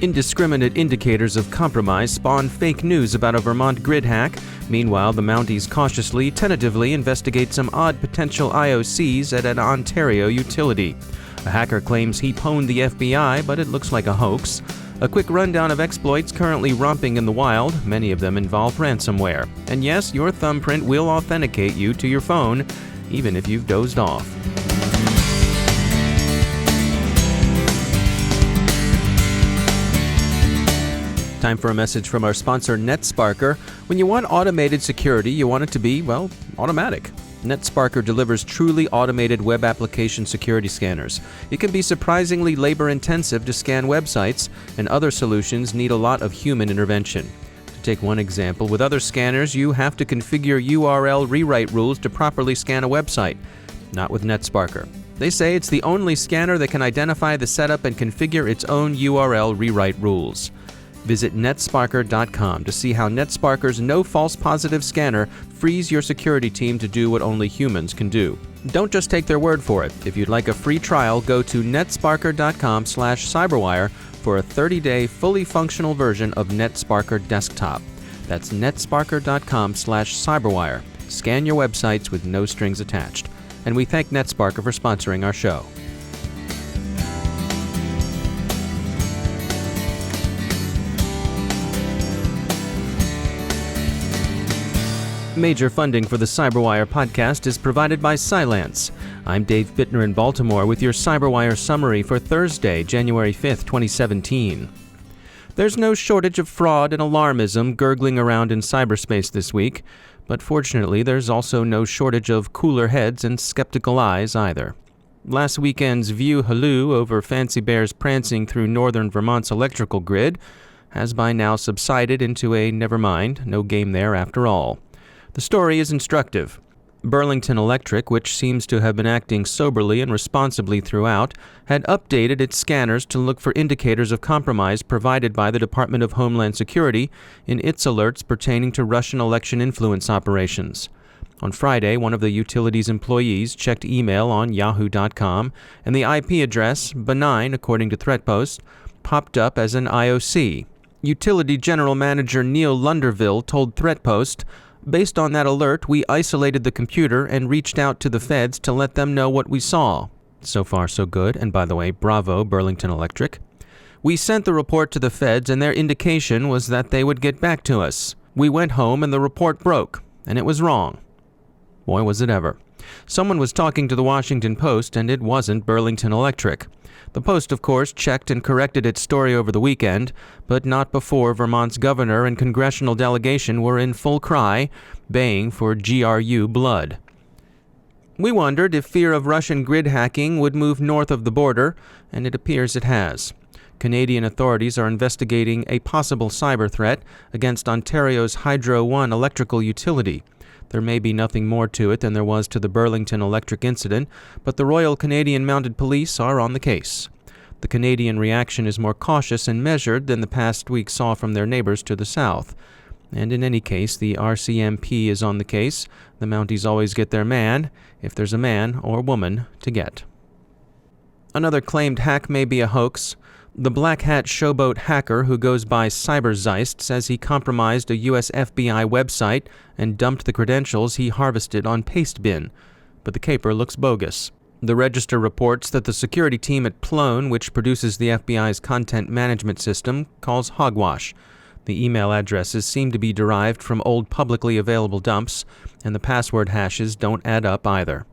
Indiscriminate indicators of compromise spawn fake news about a Vermont grid hack. Meanwhile, the Mounties cautiously, tentatively investigate some odd potential IOCs at an Ontario utility. A hacker claims he pwned the FBI, but it looks like a hoax. A quick rundown of exploits currently romping in the wild. Many of them involve ransomware. And yes, your thumbprint will authenticate you to your phone, even if you've dozed off. Time for a message from our sponsor, NetSparker. When you want automated security, you want it to be, well, automatic. NetSparker delivers truly automated web application security scanners. It can be surprisingly labor-intensive to scan websites, and other solutions need a lot of human intervention. To take one example, with other scanners, you have to configure URL rewrite rules to properly scan a website. Not with NetSparker. They say it's the only scanner that can identify the setup and configure its own URL rewrite rules. Visit netsparker.com to see how NetSparker's no false positive scanner frees your security team to do what only humans can do. Don't just take their word for it. If you'd like a free trial, go to netsparker.com/cyberwire for a 30-day fully functional version of NetSparker Desktop. That's netsparker.com/cyberwire. Scan your websites with no strings attached. And we thank NetSparker for sponsoring our show. Major funding for the CyberWire podcast is provided by Cylance. I'm Dave Bittner in Baltimore with your CyberWire summary for Thursday, January 5th, 2017. There's no shortage of fraud and alarmism gurgling around in cyberspace this week, but fortunately there's also no shortage of cooler heads and skeptical eyes either. Last weekend's view halloo over fancy bears prancing through northern Vermont's electrical grid has by now subsided into a never mind, no game there after all. The story is instructive. Burlington Electric, which seems to have been acting soberly and responsibly throughout, had updated its scanners to look for indicators of compromise provided by the Department of Homeland Security in its alerts pertaining to Russian election influence operations. On Friday, one of the utility's employees checked email on yahoo.com, and the IP address, benign according to ThreatPost, popped up as an IOC. Utility General Manager Neil Lunderville told ThreatPost, "Based on that alert, we isolated the computer and reached out to the feds to let them know what we saw." So far, so good, and by the way, bravo, Burlington Electric. "We sent the report to the feds, and their indication was that they would get back to us. We went home, and the report broke, and it was wrong." Boy, was it ever. Someone was talking to the Washington Post, and it wasn't Burlington Electric. The Post, of course, checked and corrected its story over the weekend, but not before Vermont's governor and congressional delegation were in full cry, baying for GRU blood. We wondered if fear of Russian grid hacking would move north of the border, and it appears it has. Canadian authorities are investigating a possible cyber threat against Ontario's Hydro One electrical utility. There may be nothing more to it than there was to the Burlington Electric incident, but the Royal Canadian Mounted Police are on the case. The Canadian reaction is more cautious and measured than the past week saw from their neighbors to the south. And in any case, the RCMP is on the case. The Mounties always get their man, if there's a man or woman to get. Another claimed hack may be a hoax. The black hat showboat hacker who goes by CyberZeist says he compromised a U.S. FBI website and dumped the credentials he harvested on Pastebin, but the caper looks bogus. The Register reports that the security team at pwned, which produces the FBI's content management system, calls hogwash. The email addresses seem to be derived from old publicly available dumps, and the password hashes don't add up either.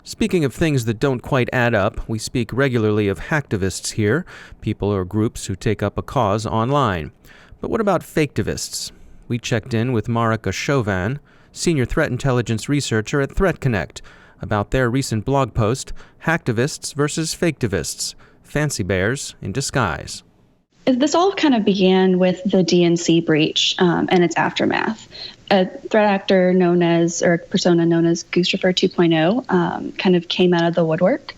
Speaking of things that don't quite add up, we speak regularly of hacktivists here, people or groups who take up a cause online. But what about faketivists? We checked in with Marika Chauvin, senior threat intelligence researcher at Threat Connect, about their recent blog post, Hacktivists versus Faketivists, Fancy Bears in Disguise. This all kind of began with the DNC breach and its aftermath. A threat actor persona known as Goostrapper 2.0 kind of came out of the woodwork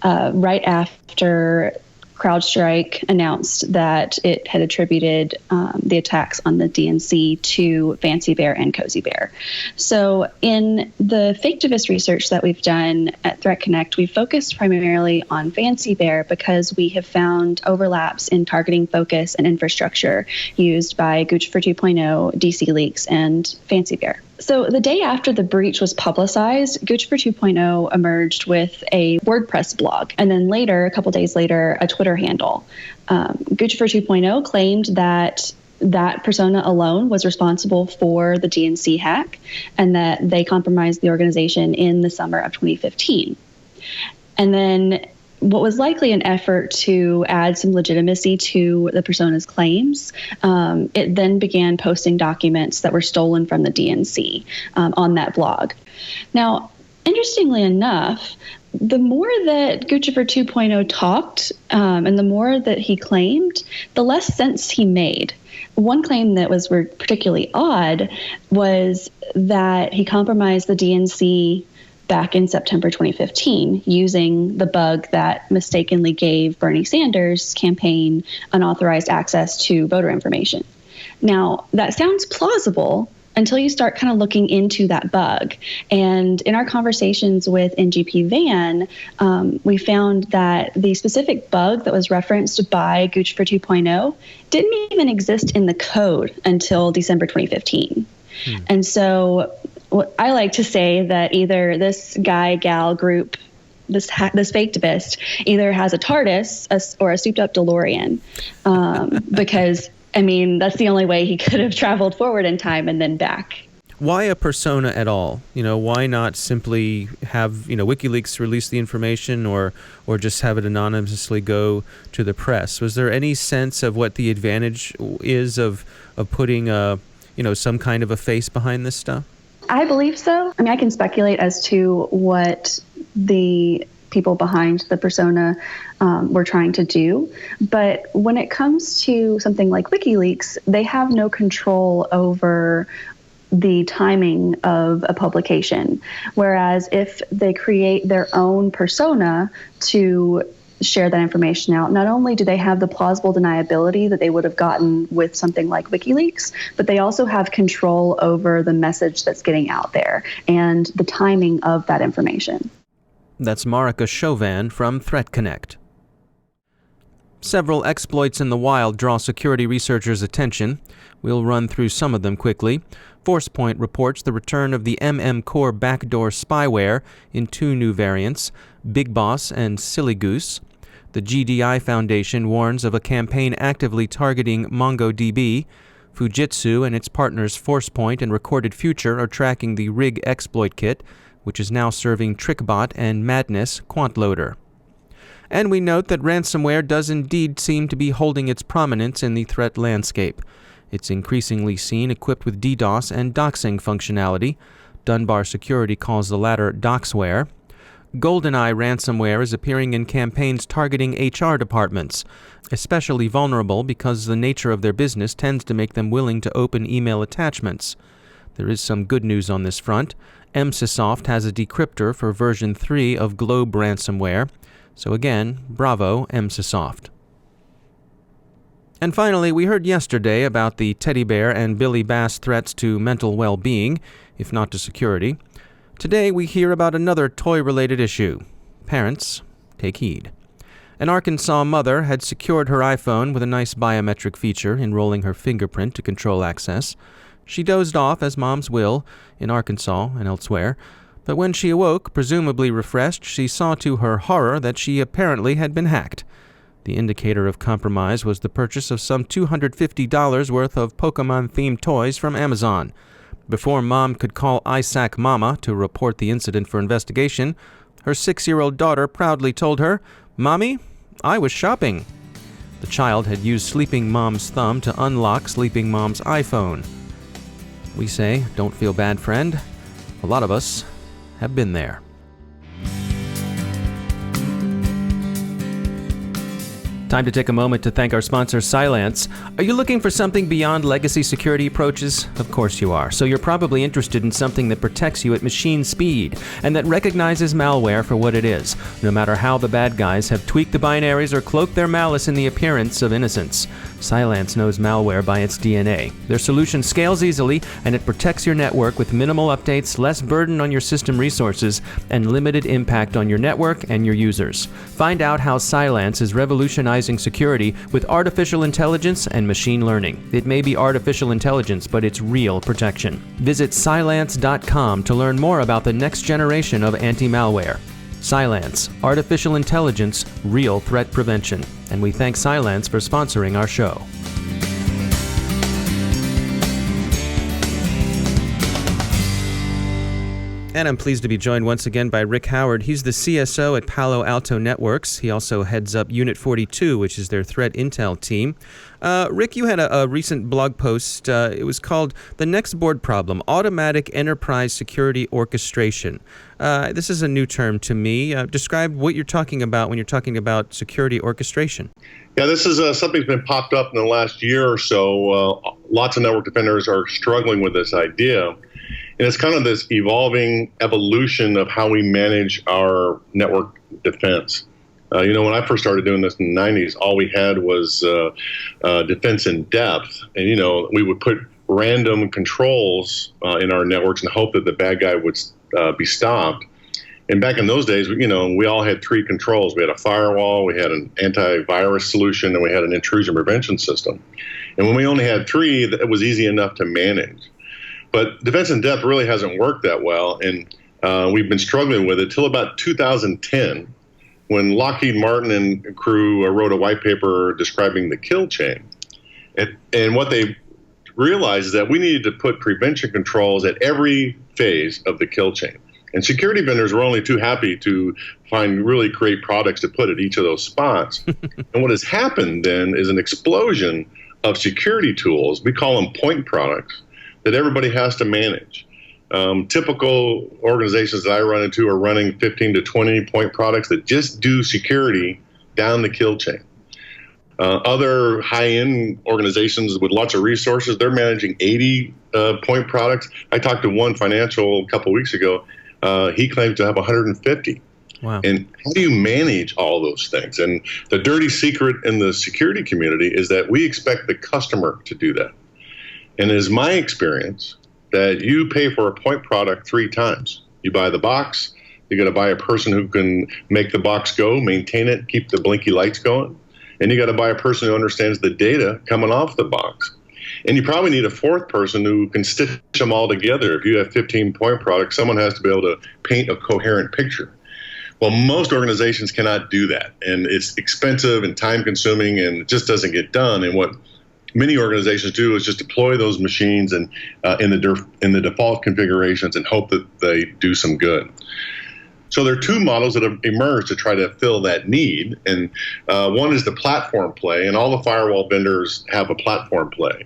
right after CrowdStrike announced that it had attributed the attacks on the DNC to Fancy Bear and Cozy Bear. So in the Faketivists research that we've done at Threat Connect, we focused primarily on Fancy Bear because we have found overlaps in targeting focus and infrastructure used by Guccifer 2.0, DC Leaks, and Fancy Bear. So the day after the breach was publicized, Guccifer 2.0 emerged with a WordPress blog, and then later, a couple days later, a Twitter handle. Guccifer 2.0 claimed that persona alone was responsible for the DNC hack, and that they compromised the organization in the summer of 2015. And then what was likely an effort to add some legitimacy to the persona's claims, it then began posting documents that were stolen from the DNC on that blog. Now, interestingly enough, the more that Guccifer 2.0 talked and the more that he claimed, the less sense he made. One claim that was particularly odd was that he compromised the DNC back in September 2015 using the bug that mistakenly gave Bernie Sanders' campaign unauthorized access to voter information. Now, that sounds plausible until you start kind of looking into that bug. And in our conversations with NGP Van, we found that the specific bug that was referenced by Guccifer 2.0 didn't even exist in the code until December 2015. And so I like to say that either this guy, gal, group, this Faketivists either has a TARDIS or a souped-up DeLorean, because, I mean, that's the only way he could have traveled forward in time and then back. Why a persona at all? Why not simply have, WikiLeaks release the information or just have it anonymously go to the press? Was there any sense of what the advantage is of putting some kind of a face behind this stuff? I believe so. I mean, I can speculate as to what the people behind the persona were trying to do. But when it comes to something like WikiLeaks, they have no control over the timing of a publication. Whereas if they create their own persona to share that information out, not only do they have the plausible deniability that they would have gotten with something like WikiLeaks, but they also have control over the message that's getting out there and the timing of that information. That's Marika Chauvin from Threat Connect. Several exploits in the wild draw security researchers' attention. We'll run through some of them quickly. ForcePoint reports the return of the Core backdoor spyware in two new variants, Big Boss and Silly Goose. The GDI Foundation warns of a campaign actively targeting MongoDB. Fujitsu and its partners ForcePoint and Recorded Future are tracking the Rig exploit kit, which is now serving TrickBot and Madness QuantLoader. And we note that ransomware does indeed seem to be holding its prominence in the threat landscape. It's increasingly seen equipped with DDoS and doxing functionality. Dunbar Security calls the latter doxware. GoldenEye ransomware is appearing in campaigns targeting HR departments, especially vulnerable because the nature of their business tends to make them willing to open email attachments. There is some good news on this front. Emsisoft has a decryptor for version 3 of Globe ransomware. So again, bravo, Emsisoft. And finally, we heard yesterday about the teddy bear and Billy Bass threats to mental well-being, if not to security. Today, we hear about another toy-related issue. Parents, take heed. An Arkansas mother had secured her iPhone with a nice biometric feature, enrolling her fingerprint to control access. She dozed off, as moms will, in Arkansas and elsewhere. But when she awoke, presumably refreshed, she saw to her horror that she apparently had been hacked. The indicator of compromise was the purchase of some $250 worth of Pokemon-themed toys from Amazon. Before Mom could call ISAC Mama to report the incident for investigation, her 6-year-old daughter proudly told her, "Mommy, I was shopping." The child had used Sleeping Mom's thumb to unlock Sleeping Mom's iPhone. We say, don't feel bad, friend. A lot of us have been there. Time to take a moment to thank our sponsor, Cylance. Are you looking for something beyond legacy security approaches? Of course you are. So you're probably interested in something that protects you at machine speed and that recognizes malware for what it is, no matter how the bad guys have tweaked the binaries or cloaked their malice in the appearance of innocence. Cylance knows malware by its DNA. Their solution scales easily, and it protects your network with minimal updates, less burden on your system resources, and limited impact on your network and your users. Find out how Cylance is revolutionizing security with artificial intelligence and machine learning. It may be artificial intelligence, but it's real protection. Visit Cylance.com to learn more about the next generation of anti-malware. Cylance, artificial intelligence, real threat prevention. And we thank Cylance for sponsoring our show. And I'm pleased to be joined once again by Rick Howard. He's the CSO at Palo Alto Networks. He also heads up Unit 42, which is their threat intel team. Rick, you had a recent blog post. It was called The Next Board Problem, Automatic Enterprise Security Orchestration. This is a new term to me. Describe what you're talking about when you're talking about security orchestration. Yeah, this is something that's been popped up in the last year or so. Lots of network defenders are struggling with this idea. And it's kind of this evolving evolution of how we manage our network defense. When I first started doing this in the 90s, all we had was defense in depth. And, we would put random controls in our networks and hope that the bad guy would be stopped. And back in those days, we all had three controls. We had a firewall, we had an antivirus solution, and we had an intrusion prevention system. And when we only had three, it was easy enough to manage. But defense in depth really hasn't worked that well, and we've been struggling with it till about 2010, when Lockheed Martin and crew wrote a white paper describing the kill chain. And what they realized is that we needed to put prevention controls at every phase of the kill chain. And security vendors were only too happy to find really great products to put at each of those spots. And what has happened then is an explosion of security tools, we call them point products, that everybody has to manage. Typical organizations that I run into are running 15 to 20 point products that just do security down the kill chain. Other high-end organizations with lots of resources, they're managing 80 point products. I talked to one financial a couple weeks ago. He claims to have 150. Wow. And how do you manage all those things? And the dirty secret in the security community is that we expect the customer to do that. And it is my experience that you pay for a point product 3 times. You buy the box, you got to buy a person who can make the box go, maintain it, keep the blinky lights going, and you got to buy a person who understands the data coming off the box. And you probably need a 4th person who can stitch them all together. If you have 15 point products, someone has to be able to paint a coherent picture. Well, most organizations cannot do that, and it's expensive and time consuming, and it just doesn't get done. And what many organizations do is just deploy those machines and in the default configurations and hope that they do some good. So there are 2 models that have emerged to try to fill that need, and one is the platform play, and all the firewall vendors have a platform play,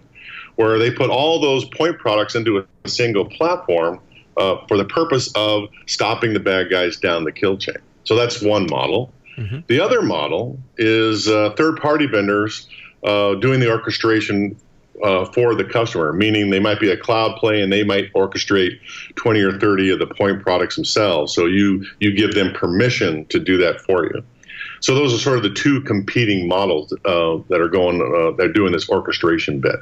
where they put all those point products into a single platform for the purpose of stopping the bad guys down the kill chain. So that's one model. Mm-hmm. The other model is third-party vendors doing the orchestration for the customer, meaning they might be a cloud play and they might orchestrate 20 or 30 of the point products themselves. So you give them permission to do that for you. So those are sort of the 2 competing models that are doing this orchestration bit.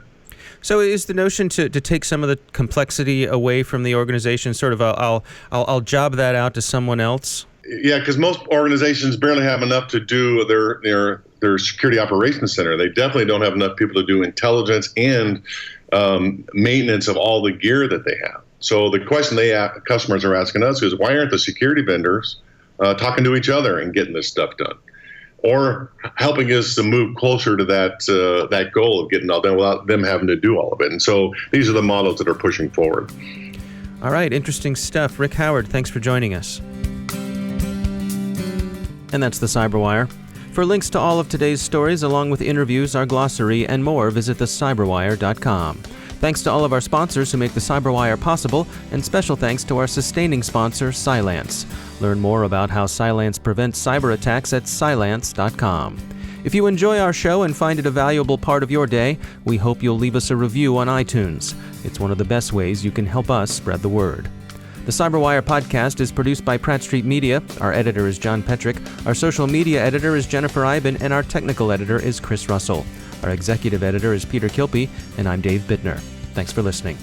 So is the notion to take some of the complexity away from the organization, sort of I'll job that out to someone else? Yeah, because most organizations barely have enough to do their security operations center. They definitely don't have enough people to do intelligence and maintenance of all the gear that they have. So the question customers are asking us is, why aren't the security vendors talking to each other and getting this stuff done, or helping us to move closer to that goal of getting all done without them having to do all of it? And so these are the models that are pushing forward. All right, interesting stuff. Rick Howard, thanks for joining us. And that's the CyberWire. For links to all of today's stories, along with interviews, our glossary, and more, visit thecyberwire.com. Thanks to all of our sponsors who make the CyberWire possible, and special thanks to our sustaining sponsor, Cylance. Learn more about how Cylance prevents cyber attacks at Cylance.com. If you enjoy our show and find it a valuable part of your day, we hope you'll leave us a review on iTunes. It's one of the best ways you can help us spread the word. The CyberWire podcast is produced by Pratt Street Media. Our editor is John Petrick. Our social media editor is Jennifer Iben, and our technical editor is Chris Russell. Our executive editor is Peter Kilpie, and I'm Dave Bittner. Thanks for listening.